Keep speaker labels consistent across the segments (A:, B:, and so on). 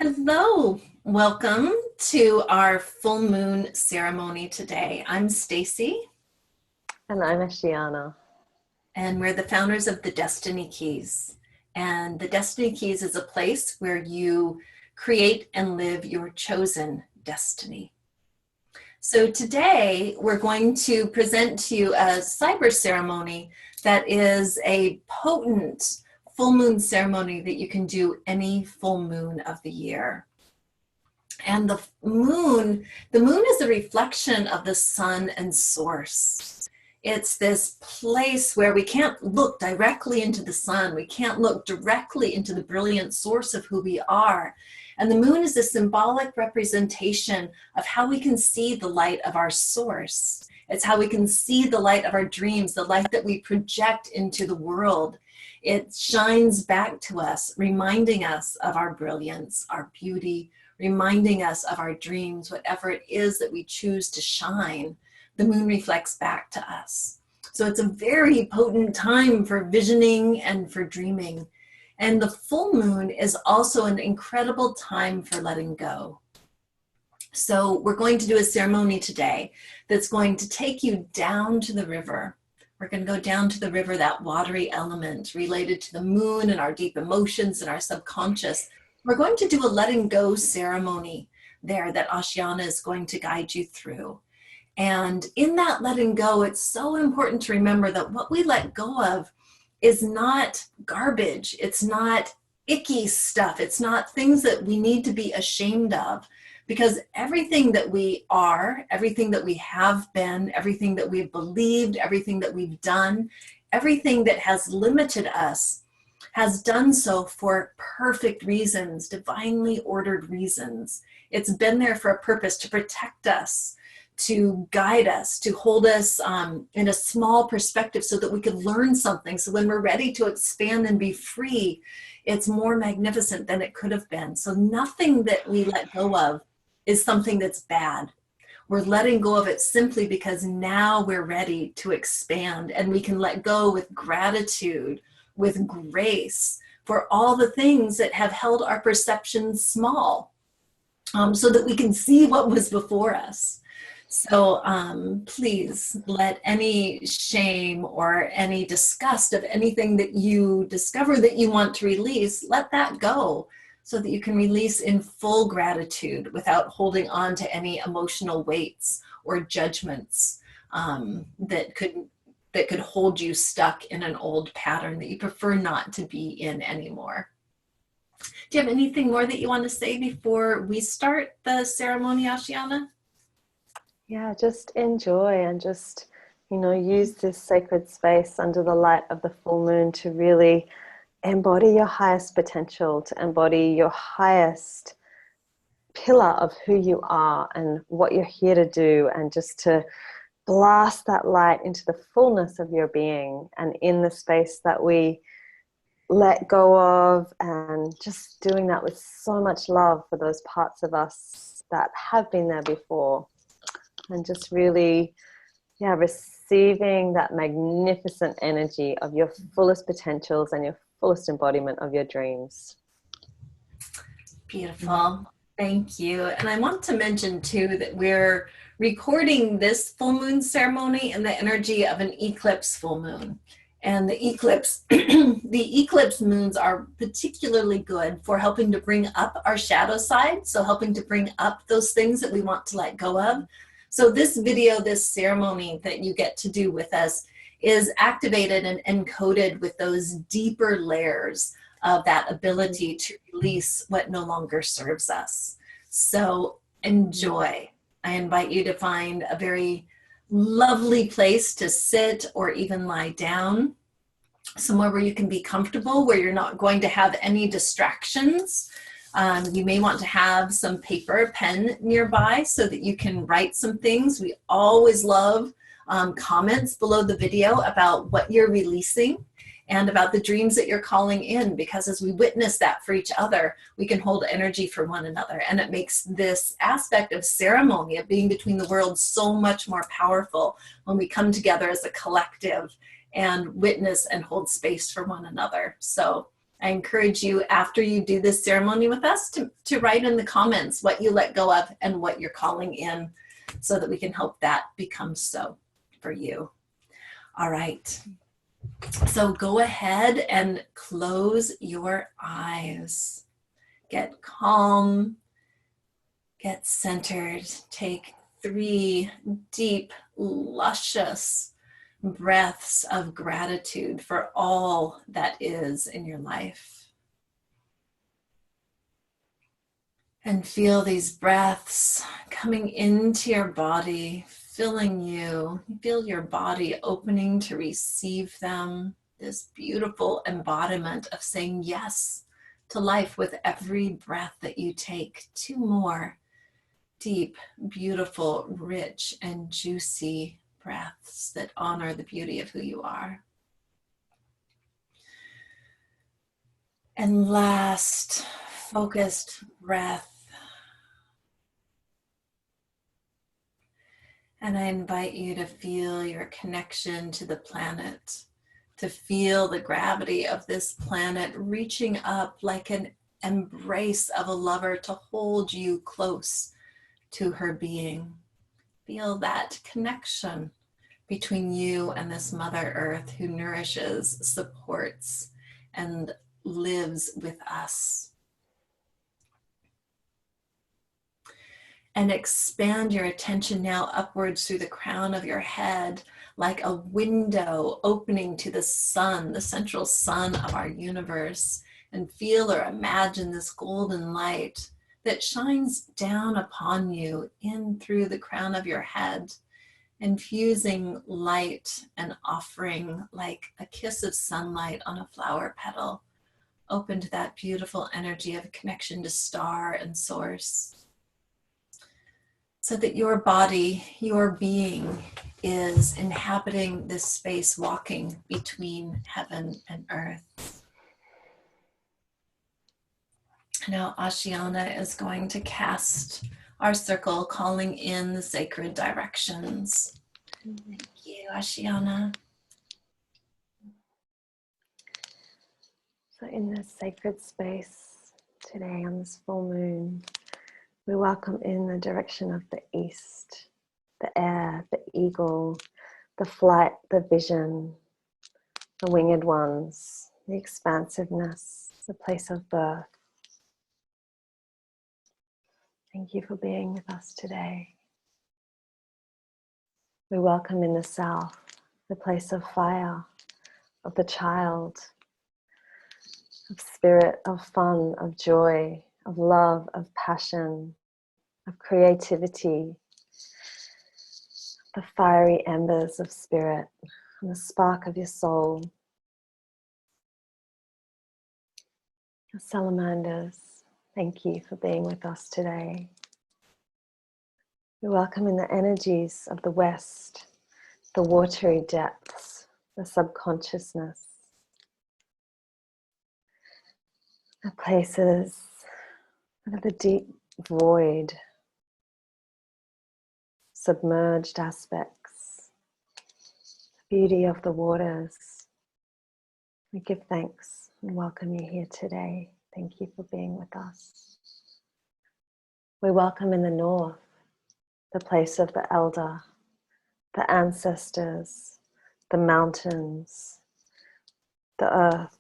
A: Hello, welcome to our full moon ceremony today. I'm Stacy,
B: And I'm Ashiana.
A: and we're the founders of the Destiny Keys. And the Destiny Keys is a place where you create and live your chosen destiny. So today we're going to present to you a cyber ceremony that is a potent full moon ceremony that you can do any full moon of the year. And the moon is a reflection of the sun and source. It's this place where we can't look directly into the sun. We can't look directly into the brilliant source of who we are. And the moon is a symbolic representation of how we can see the light of our source. It's how we can see the light of our dreams, the light that we project into the world. It shines back to us, reminding us of our brilliance, our beauty, reminding us of our dreams, whatever it is that we choose to shine, the moon reflects back to us. So it's a very potent time for visioning and for dreaming. And the full moon is also an incredible time for letting go. So we're going to do a ceremony today that's going to take you down to the river. We're going to go down to the river, that watery element related to the moon and our deep emotions and our subconscious. We're going to do a letting go ceremony there that Ashiana is going to guide you through. And in that letting go, it's so important to remember that what we let go of is not garbage. It's not icky stuff. It's not things that we need to be ashamed of, because everything that we are, everything that we have been, everything that we've believed, everything that we've done, everything that has limited us has done so for perfect reasons, divinely ordered reasons. It's been there for a purpose, to protect us, to guide us, to hold us in a small perspective so that we could learn something. So when we're ready to expand and be free, it's more magnificent than it could have been. So nothing that we let go of is something that's bad. We're letting go of it simply because now we're ready to expand, and we can let go with gratitude, with grace, for all the things that have held our perceptions small, so that we can see what was before us. So please let any shame or any disgust of anything that you discover that you want to release, let that go, so that you can release in full gratitude without holding on to any emotional weights or judgments that could hold you stuck in an old pattern that you prefer not to be in anymore. Do you have anything more that you want to say before we start the ceremony, Ashiana?
B: Yeah, just enjoy and just, use this sacred space under the light of the full moon to really embody your highest potential, to embody your highest pillar of who you are and what you're here to do, and just to blast that light into the fullness of your being and in the space that we let go of, and just doing that with so much love for those parts of us that have been there before, and just really, receiving that magnificent energy of your fullest potentials and your fullest embodiment of your dreams.
A: Beautiful. Thank you. And I want to mention too that we're recording this full moon ceremony in the energy of an eclipse full moon. And the eclipse moons are particularly good for helping to bring up our shadow side. So helping to bring up those things that we want to let go of. So this video, this ceremony that you get to do with us, is activated and encoded with those deeper layers of that ability to release what no longer serves us. So enjoy. I invite you to find a very lovely place to sit or even lie down, somewhere where you can be comfortable, where you're not going to have any distractions. You may want to have some paper, pen nearby so that you can write some things. We always love comments below the video about what you're releasing and about the dreams that you're calling in, because as we witness that for each other, we can hold energy for one another. And it makes this aspect of ceremony, of being between the worlds, so much more powerful when we come together as a collective and witness and hold space for one another. So I encourage you, after you do this ceremony with us, to write in the comments what you let go of and what you're calling in, so that we can help that become so for you. All right. So go ahead and close your eyes. Get calm, get centered. Take 3 deep, luscious breaths of gratitude for all that is in your life. And feel these breaths coming into your body, filling you. Feel your body opening to receive them. This beautiful embodiment of saying yes to life with every breath that you take. 2 more deep, beautiful, rich, and juicy breaths that honor the beauty of who you are. And last, focused breath. And I invite you to feel your connection to the planet, to feel the gravity of this planet reaching up like an embrace of a lover to hold you close to her being. Feel that connection between you and this Mother Earth who nourishes, supports, and lives with us. And expand your attention now upwards through the crown of your head, like a window opening to the sun, the central sun of our universe. And feel or imagine this golden light that shines down upon you in through the crown of your head, infusing light and offering like a kiss of sunlight on a flower petal, open to that beautiful energy of connection to star and source. So that your body, your being, is inhabiting this space, walking between heaven and earth. Now Ashiana is going to cast our circle, calling in the sacred directions. Thank you, Ashiana.
B: So in this sacred space today on this full moon, we welcome in the direction of the east, the air, the eagle, the flight, the vision, the winged ones, the expansiveness, the place of birth. Thank you for being with us today. We welcome in the south, the place of fire, of the child, of spirit, of fun, of joy, of love, of passion, of creativity, the fiery embers of spirit, and the spark of your soul. The salamanders, thank you for being with us today. We welcome in the energies of the west, the watery depths, the subconsciousness, the places that are the deep void, submerged aspects, the beauty of the waters. We give thanks and welcome you here today. Thank you for being with us. We welcome in the north, the place of the elder, the ancestors, the mountains, the earth.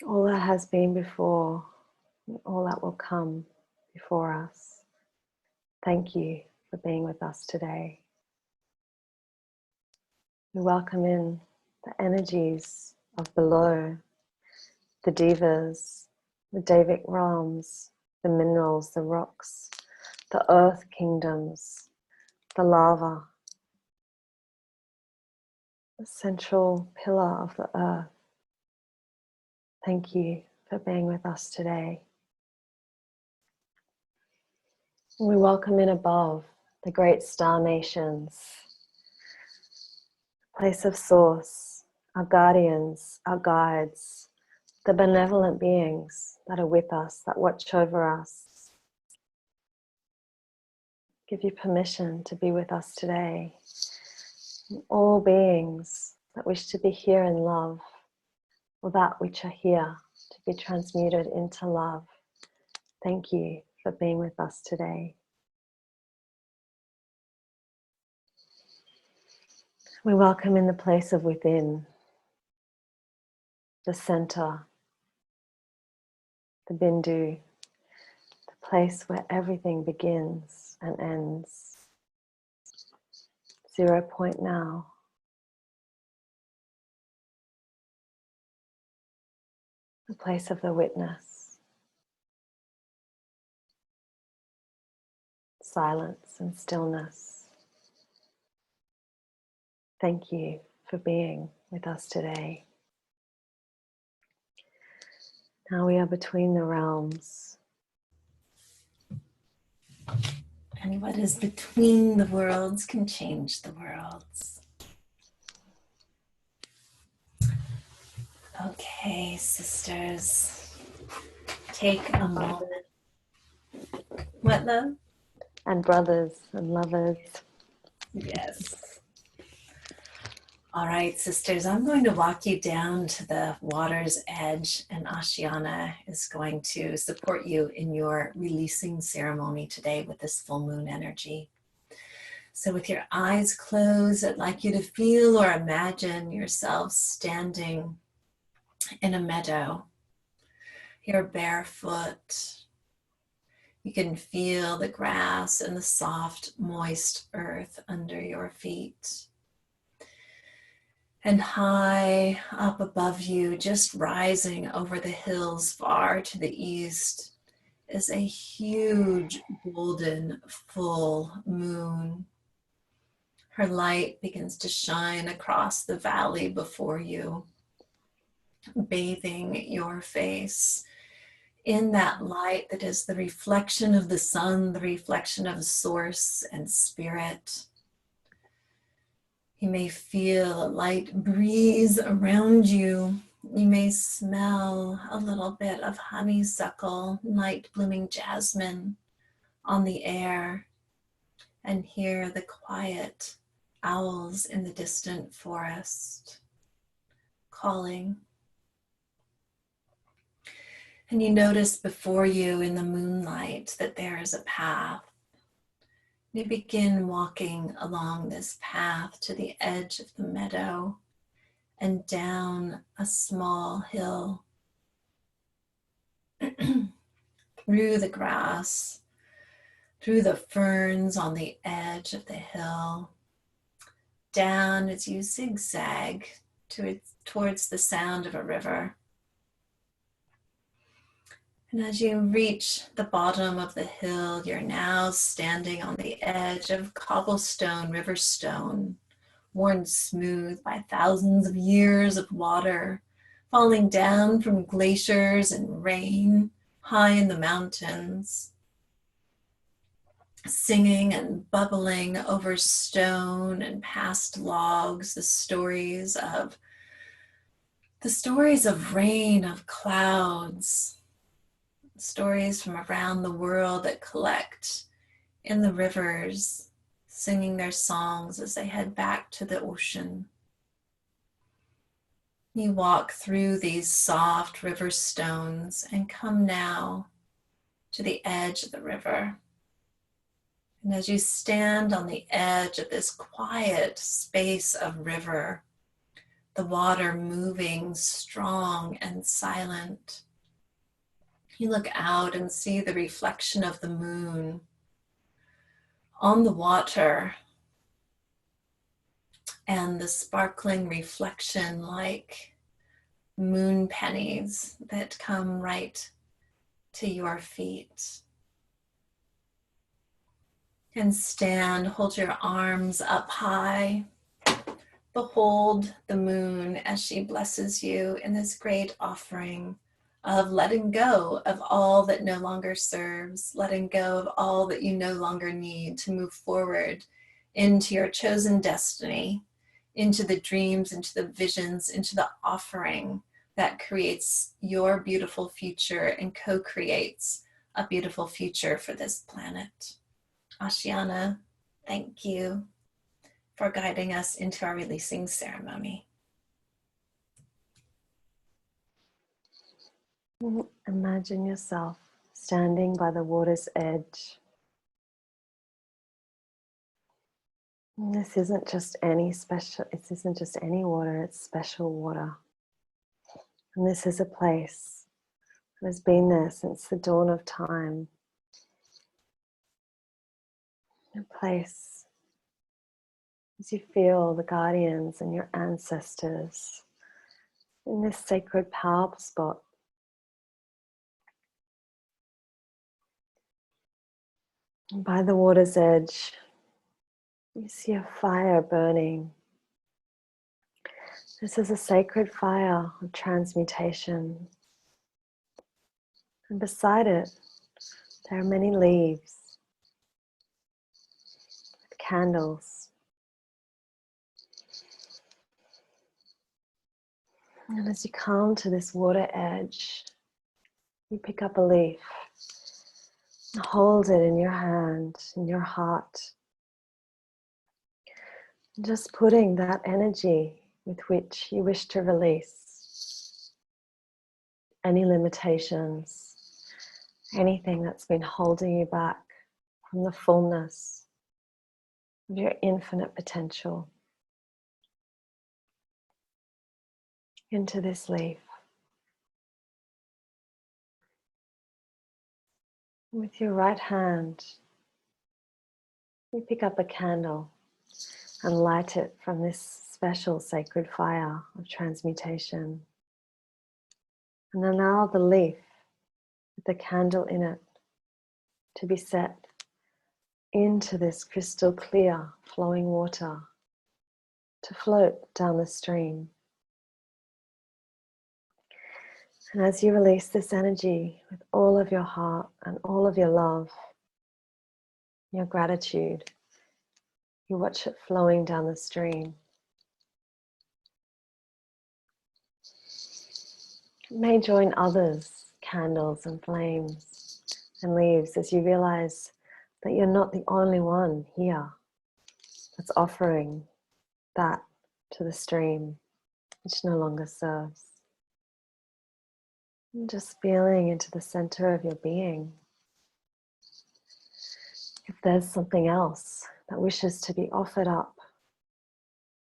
B: All that has been before, all that will come before us. Thank you for being with us today. We welcome in the energies of below, the devas, the Devic realms, the minerals, the rocks, the earth kingdoms, the lava, the central pillar of the earth. Thank you for being with us today. We welcome in above the great star nations, place of source, our guardians, our guides, the benevolent beings that are with us, that watch over us. Give you permission to be with us today. all beings that wish to be here in love, or that which are here to be transmuted into love. Thank you for being with us today. We welcome in the place of within, the center, the bindu, the place where everything begins and ends. 0 point now. The place of the witness. Silence and stillness. Thank you for being with us today. Now we are between the realms.
A: And what is between the worlds can change the worlds. Okay, sisters, take a moment. What, love?
B: And brothers and lovers.
A: Yes. All right, sisters, I'm going to walk you down to the water's edge, and Ashiana is going to support you in your releasing ceremony today with this full moon energy. So with your eyes closed, I'd like you to feel or imagine yourself standing in a meadow. You're barefoot. You can feel the grass and the soft, moist earth under your feet. And high up above you, just rising over the hills far to the east, is a huge golden full moon. Her light begins to shine across the valley before you, bathing your face in that light that is the reflection of the sun, the reflection of source and spirit. You may feel a light breeze around you. You may smell a little bit of honeysuckle, night blooming jasmine on the air, and hear the quiet owls in the distant forest calling. And you notice before you in the moonlight that there is a path. You begin walking along this path to the edge of the meadow and down a small hill through the grass, through the ferns on the edge of the hill, down as you zigzag towards the sound of a river. And as you reach the bottom of the hill, you're now standing on the edge of cobblestone river stone, worn smooth by thousands of years of water, falling down from glaciers and rain high in the mountains, singing and bubbling over stone and past logs, the stories of rain, of clouds, stories from around the world that collect in the rivers, singing their songs as they head back to the ocean. You walk through these soft river stones and come now to the edge of the river. And as you stand on the edge of this quiet space of river, the water moving strong and silent, you look out and see the reflection of the moon on the water and the sparkling reflection like moon pennies that come right to your feet. And stand, hold your arms up high. Behold the moon as she blesses you in this great offering of letting go of all that no longer serves, letting go of all that you no longer need to move forward into your chosen destiny, into the dreams, into the visions, into the offering that creates your beautiful future and co-creates a beautiful future for this planet. Ashiana, thank you for guiding us into our releasing ceremony.
B: Imagine yourself standing by the water's edge. And this isn't just any water, it's special water. And this is a place that has been there since the dawn of time. A place as you feel the guardians and your ancestors in this sacred power spot. And by the water's edge, you see a fire burning. This is a sacred fire of transmutation. And beside it, there are many leaves, candles. And as you come to this water edge, you pick up a leaf, hold it in your hand, in your heart. And just putting that energy with which you wish to release any limitations, anything that's been holding you back from the fullness of your infinite potential, into this leaf. With your right hand, you pick up a candle and light it from this special sacred fire of transmutation. And allow the leaf with the candle in it to be set into this crystal clear flowing water to float down the stream. And as you release this energy with all of your heart and all of your love, your gratitude, you watch it flowing down the stream. You may join others, candles and flames and leaves, as you realize that you're not the only one here that's offering that to the stream, which no longer serves. And just feeling into the center of your being. If there's something else that wishes to be offered up,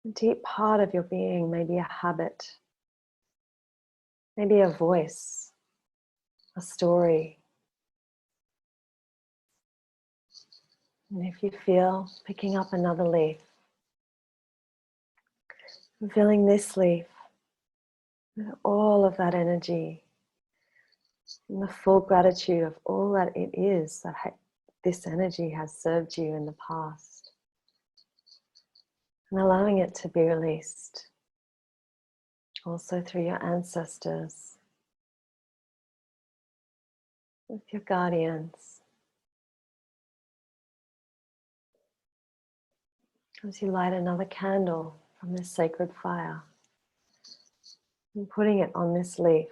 B: a deep part of your being, maybe a habit, maybe a voice, a story. And if you feel picking up another leaf, and filling this leaf with all of that energy, and the full gratitude of all that it is that this energy has served you in the past, and allowing it to be released also through your ancestors, with your guardians. As you light another candle from this sacred fire and putting it on this leaf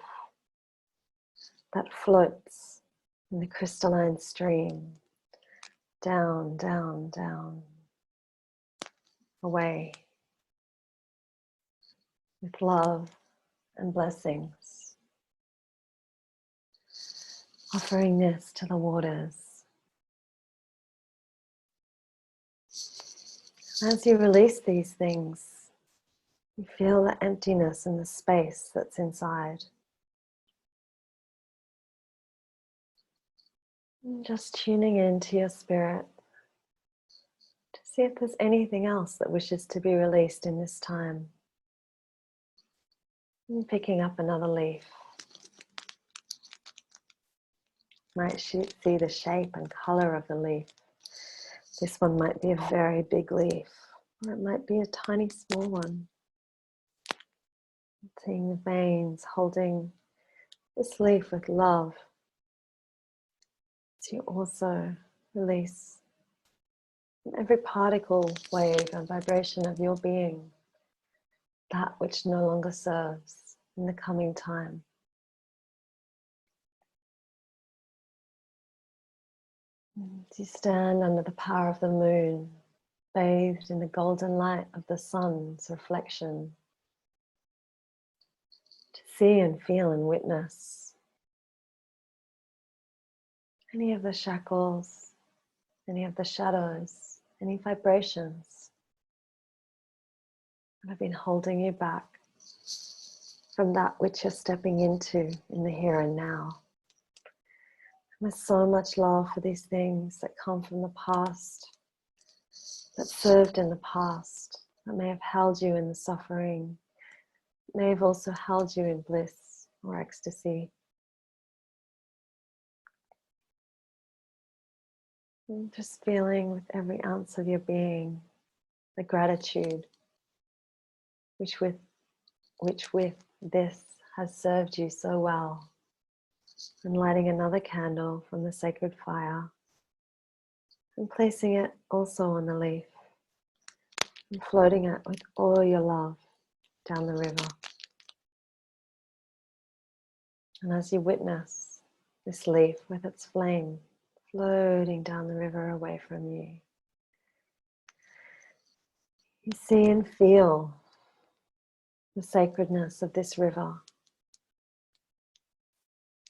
B: that floats in the crystalline stream, down, down, down, away, with love and blessings. Offering this to the waters. As you release these things, you feel the emptiness and the space that's inside. And just tuning into your spirit to see if there's anything else that wishes to be released in this time. And picking up another leaf. Might see the shape and color of the leaf. This one might be a very big leaf, or it might be a tiny small one. Seeing the veins holding this leaf with love. So you also release from every particle, wave and vibration of your being that which no longer serves in the coming time. As you stand under the power of the moon, bathed in the golden light of the sun's reflection, to see and feel and witness any of the shackles, any of the shadows, any vibrations that have been holding you back from that which you're stepping into in the here and now. There's so much love for these things that come from the past, that served in the past, that may have held you in the suffering, may have also held you in bliss or ecstasy. And just feeling with every ounce of your being the gratitude which with this has served you so well, and lighting another candle from the sacred fire and placing it also on the leaf and floating it with all your love down the river. And as you witness this leaf with its flame floating down the river away from you, you see and feel the sacredness of this river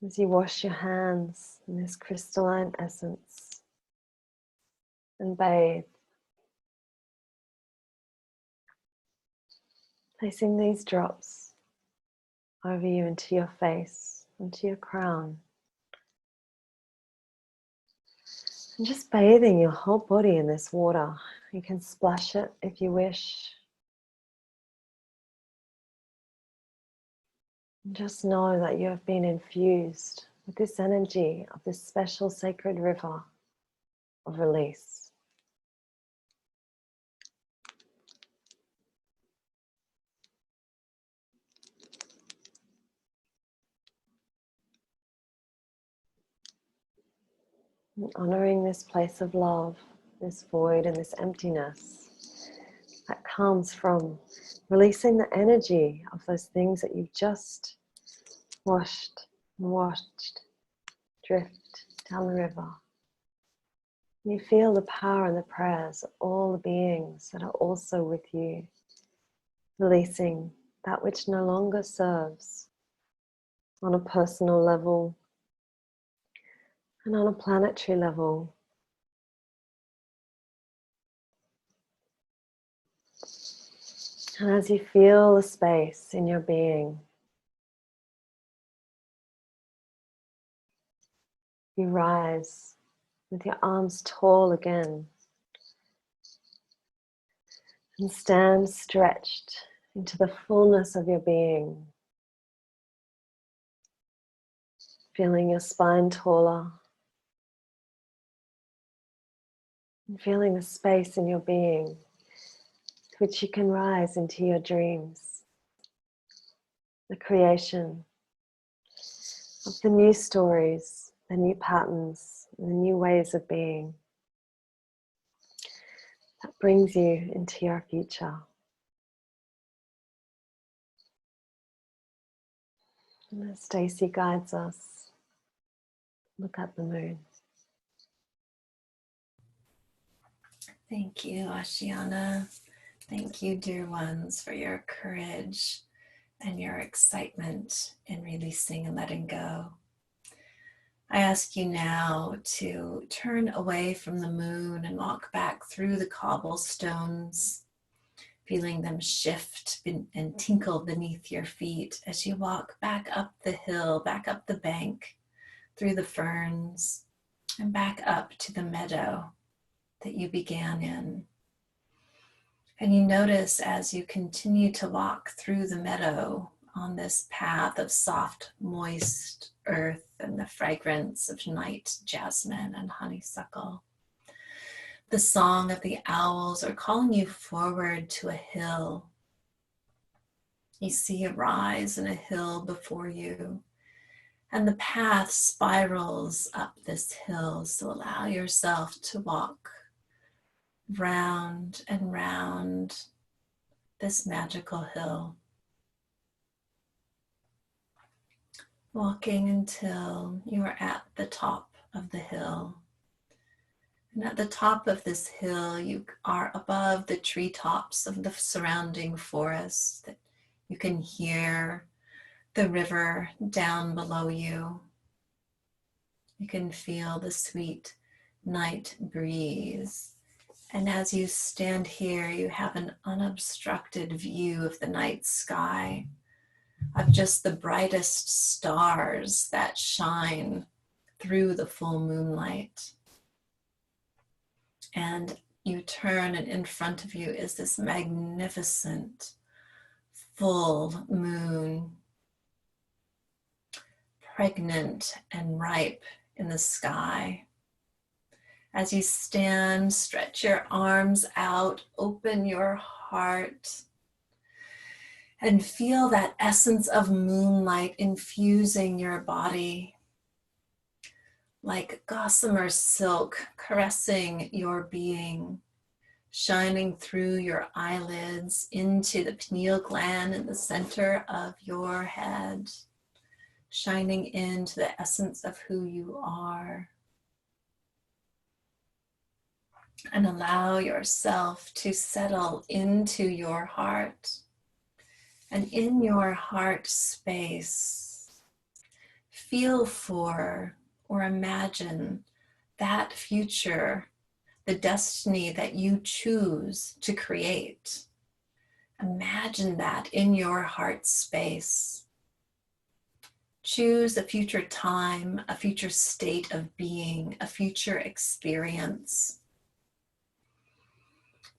B: as you wash your hands in this crystalline essence and bathe, placing these drops over you into your face, into your crown, and just bathing your whole body in this water. You can splash it if you wish. And just know that you have been infused with this energy of this special sacred river of release. And honoring this place of love, this void and this emptiness that comes from releasing the energy of those things that you've just washed and watched drift down the river. You feel the power and the prayers of all the beings that are also with you, releasing that which no longer serves on a personal level and on a planetary level. And as you feel the space in your being, you rise with your arms tall again and stand stretched into the fullness of your being, feeling your spine taller and feeling the space in your being to which you can rise into your dreams, the creation of the new stories, the new patterns, the new ways of being that brings you into your future. And as Stacey guides us, look at the moon.
A: Thank you, Ashiana. Thank you, dear ones, for your courage and your excitement in releasing and letting go. I ask you now to turn away from the moon and walk back through the cobblestones, feeling them shift and tinkle beneath your feet as you walk back up the hill, back up the bank, through the ferns, and back up to the meadow that you began in. And you notice as you continue to walk through the meadow on this path of soft, moist earth and the fragrance of night jasmine and honeysuckle, the song of the owls are calling you forward to a hill. You see a rise in a hill before you, and the path spirals up this hill, so allow yourself to walk round and round this magical hill, walking until you are at the top of the hill. And at the top of this hill, you are above the treetops of the surrounding forest, that you can hear the river down below you. You can feel the sweet night breeze. And as you stand here, you have an unobstructed view of the night sky, of just the brightest stars that shine through the full moonlight. And you turn, and in front of you is this magnificent full moon, pregnant and ripe in the sky. As you stand, stretch your arms out, open your heart, and feel that essence of moonlight infusing your body, like gossamer silk caressing your being, shining through your eyelids into the pineal gland in the center of your head, shining into the essence of who you are. And allow yourself to settle into your heart. And in your heart space, feel for or imagine that future, the destiny that you choose to create. Imagine that in your heart space. Choose a future time, a future state of being, a future experience.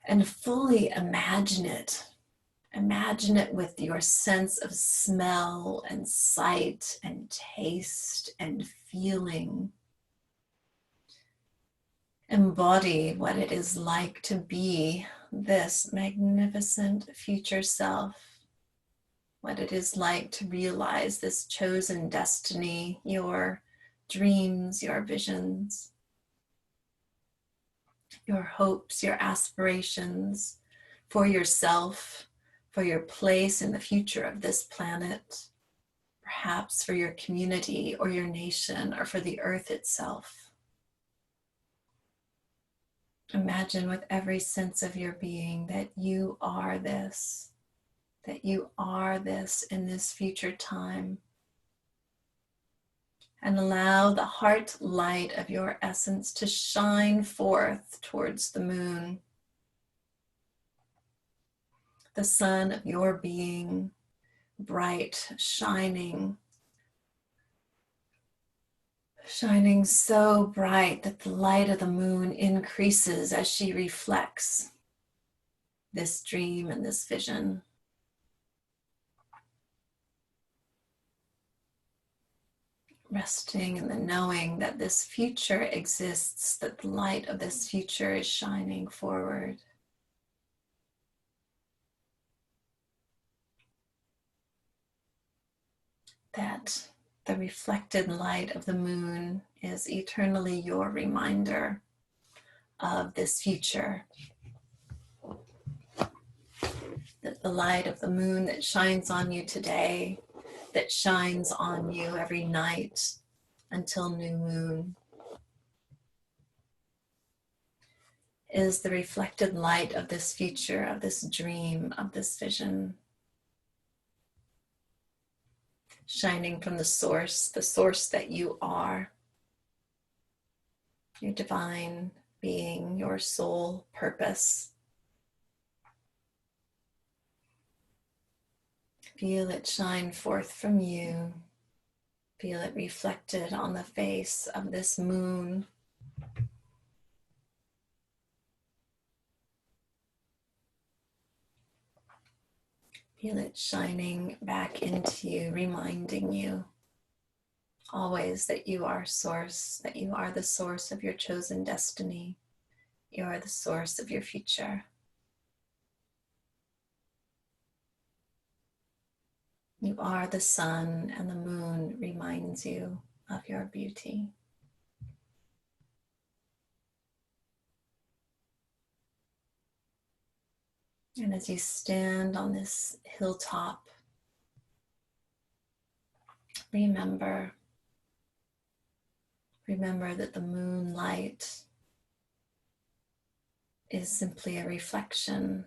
A: And fully imagine it. Imagine it with your sense of smell and sight and taste and feeling. Embody what it is like to be this magnificent future self, what it is like to realize this chosen destiny, your dreams, your visions, your hopes, your aspirations for yourself, for your place in the future of this planet, perhaps for your community or your nation or for the earth itself. Imagine with every sense of your being that you are this, that you are this in this future time. And allow the heart light of your essence to shine forth towards the moon, the sun of your being, bright, shining so bright that the light of the moon increases as she reflects this dream and this vision. Resting in the knowing that this future exists, that the light of this future is shining forward. That the reflected light of the moon is eternally your reminder of this future. That the light of the moon that shines on you today, that shines on you every night until new moon, is the reflected light of this future, of this dream, of this vision, shining from the source that you are, your divine being, your soul purpose. Feel it shine forth from you. Feel it reflected on the face of this moon. Feel it shining back into you, reminding you always that you are source, that you are the source of your chosen destiny. You are the source of your future. You are the sun, and the moon reminds you of your beauty. And as you stand on this hilltop, remember that the moonlight is simply a reflection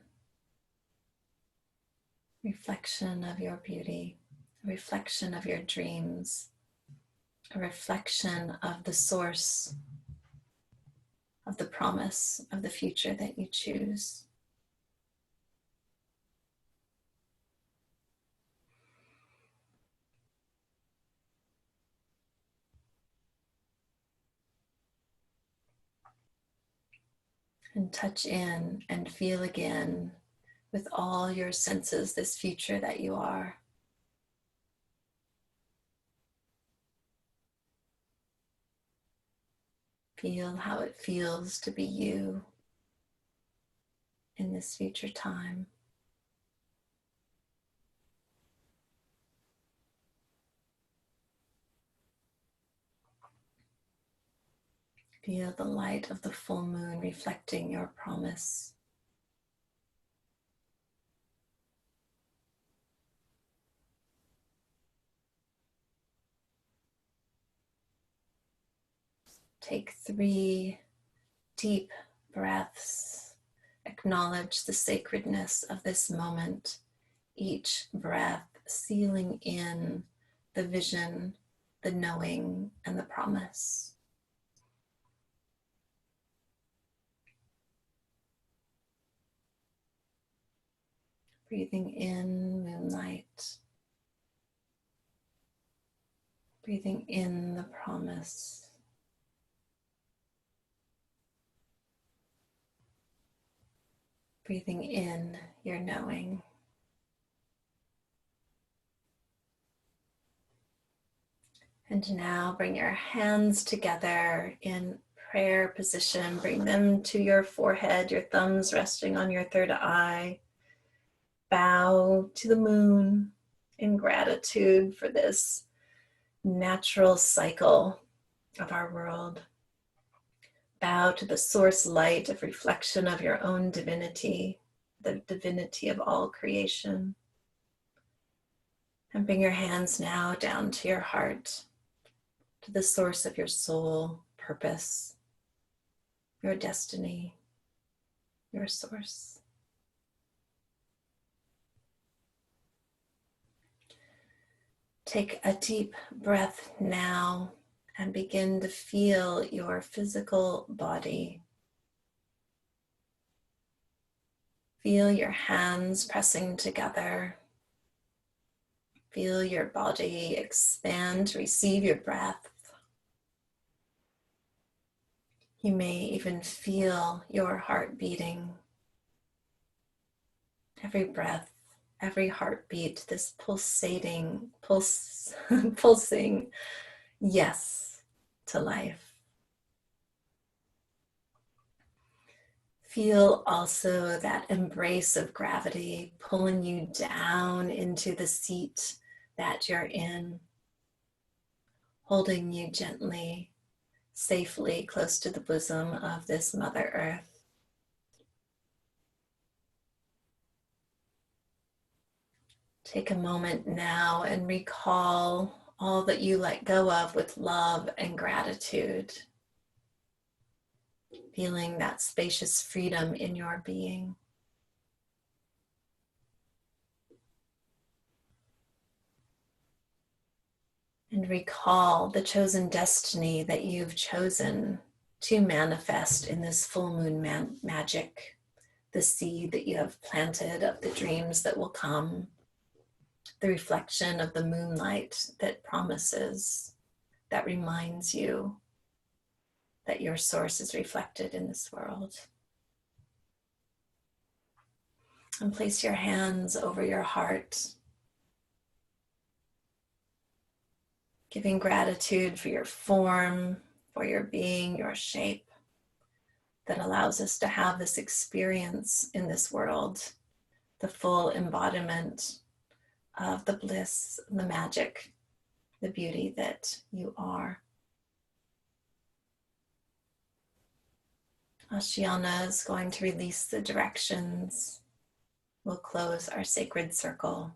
A: of your beauty, a reflection of your dreams, a reflection of the source of the promise of the future that you choose. And touch in and feel again with all your senses this future that you are. Feel how it feels to be you in this future time. Feel the light of the full moon reflecting your promise. Take 3 deep breaths. Acknowledge the sacredness of this moment. Each breath sealing in the vision, the knowing, and the promise. Breathing in moonlight. Breathing in the promise. Breathing in your knowing. And now bring your hands together in prayer position. Bring them to your forehead, your thumbs resting on your third eye. Bow to the moon in gratitude for this natural cycle of our world. Bow to the source light of reflection of your own divinity, the divinity of all creation. And bring your hands now down to your heart, to the source of your soul, purpose, your destiny, your source. Take a deep breath now and begin to feel your physical body. Feel your hands pressing together. Feel your body expand to receive your breath. You may even feel your heart beating. Every breath, every heartbeat, this pulsing yes to life. Feel also that embrace of gravity pulling you down into the seat that you're in, holding you gently, safely close to the bosom of this Mother Earth. Take a moment now and recall all that you let go of with love and gratitude, feeling that spacious freedom in your being. And recall the chosen destiny that you've chosen to manifest in this full moon magic, the seed that you have planted of the dreams that will come, the reflection of the moonlight that promises, that reminds you that your source is reflected in this world. And place your hands over your heart, giving gratitude for your form, for your being, your shape, that allows us to have this experience in this world, the full embodiment of the bliss, the magic, the beauty that you are. Ashiana is going to release the directions. We'll close our sacred circle.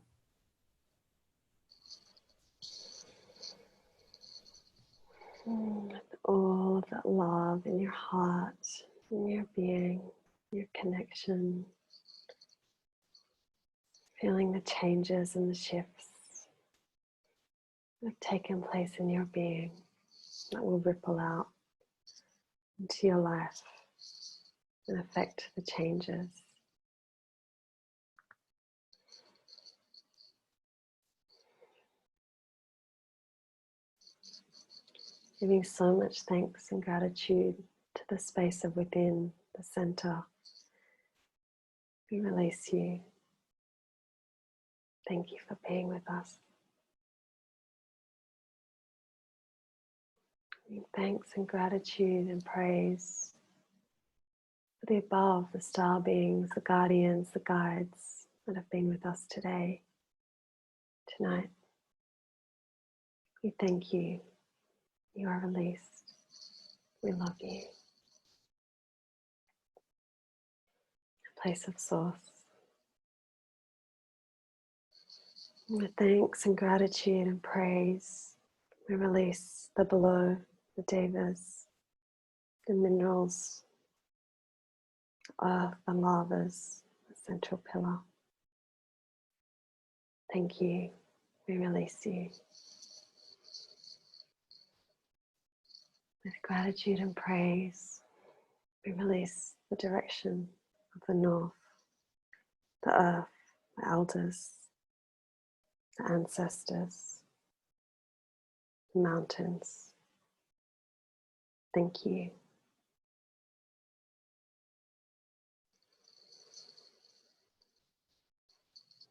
B: With all of that love in your heart, in your being. your connection, feeling the changes and the shifts that have taken place in your being that will ripple out into your life and affect the changes. Giving so much thanks and gratitude to the space of within, the center. We release you. Thank you for being with us. Giving thanks and gratitude and praise for the above, the star beings, the guardians, the guides that have been with us today, tonight. We thank you. You are released. We love you. A place of source. And with thanks and gratitude and praise, we release the below, the devas, the minerals, earth, the lavas, the central pillar. Thank you. We release you. With gratitude and praise, we release the direction of the north, the earth, the elders, the ancestors, the mountains. Thank you.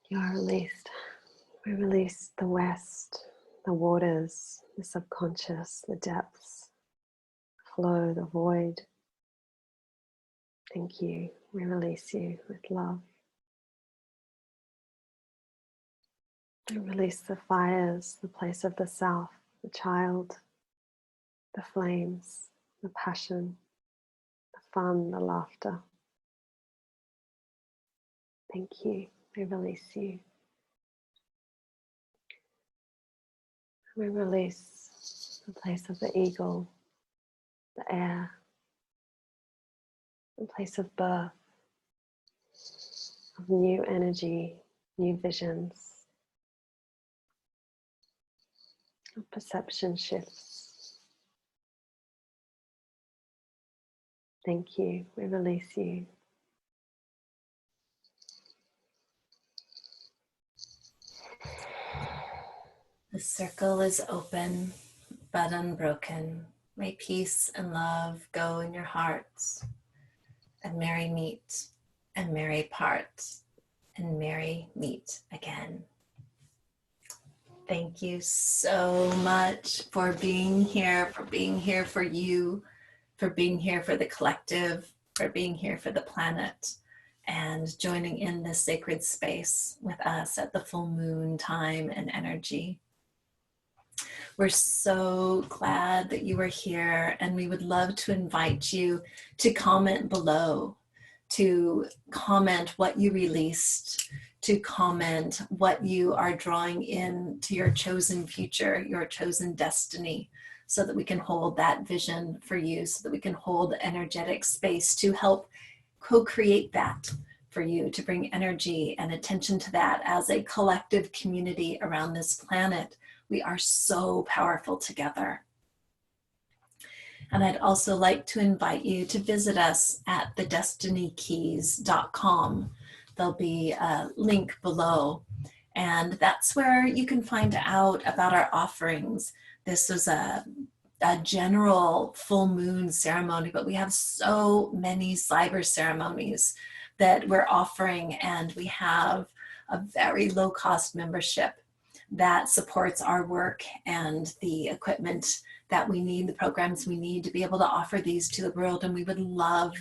B: You are released. We release the west, the waters, the subconscious, the depths, the flow, the void. Thank you. We release you with love. We release the fires, the place of the south, the child, the flames, the passion, the fun, the laughter. Thank you. We release you. We release the place of the eagle, the air, the place of birth, of new energy, new visions, of perception shifts. Thank you. We release you.
A: The circle is open but unbroken. May peace and love go in your hearts, and merry meet, and merry part, and merry meet again. Thank you so much for being here for you, for being here for the collective, for being here for the planet, and joining in this sacred space with us at the full moon time and energy. We're so glad that you are here, and we would love to invite you to comment below, to comment what you released, to comment what you are drawing in to your chosen future, your chosen destiny, so that we can hold that vision for you, so that we can hold energetic space to help co-create that for you, to bring energy and attention to that as a collective community around this planet. We are so powerful together. And I'd also like to invite you to visit us at thedestinykeys.com. There'll be a link below, and that's where you can find out about our offerings. This was a general full moon ceremony, but we have so many cyber ceremonies that we're offering, and we have a very low cost membership that supports our work and the equipment that we need, the programs we need to be able to offer these to the world. And we would love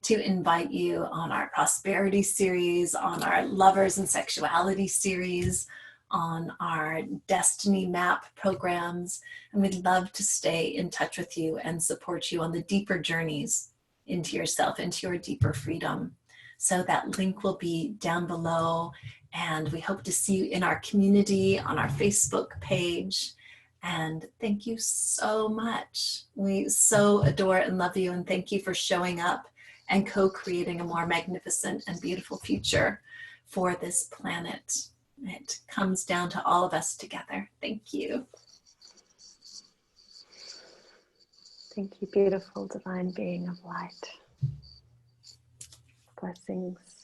A: to invite you on our prosperity series, on our lovers and sexuality series, on our destiny map programs. And we'd love to stay in touch with you and support you on the deeper journeys into yourself, into your deeper freedom. So that link will be down below. And we hope to see you in our community on our Facebook page. And thank you so much. We so adore and love you, and thank you for showing up and co-creating a more magnificent and beautiful future for this planet. It comes down to all of us together. Thank you.
B: Thank you, beautiful divine being of light. Blessings.